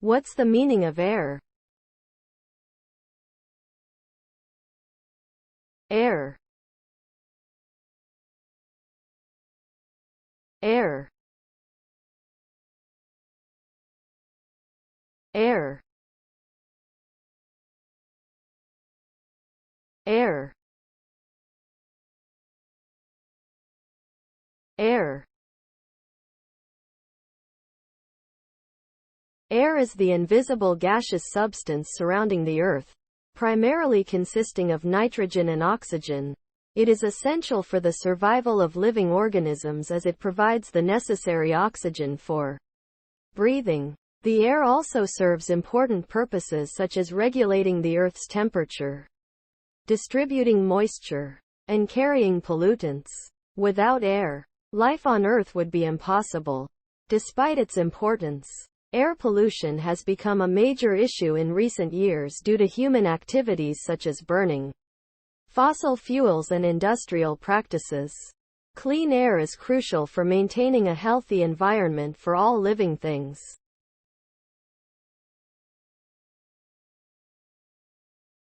What's the meaning of air? Air. Air. Air. Air. Air. Air is the invisible gaseous substance surrounding the Earth, primarily consisting of nitrogen and oxygen. It is essential for the survival of living organisms as it provides the necessary oxygen for breathing. The air also serves important purposes such as regulating the Earth's temperature, distributing moisture, and carrying pollutants. Without air, life on Earth would be impossible. Despite its importance, air pollution has become a major issue in recent years due to human activities such as burning fossil fuels and industrial practices. Clean air is crucial for maintaining a healthy environment for all living things.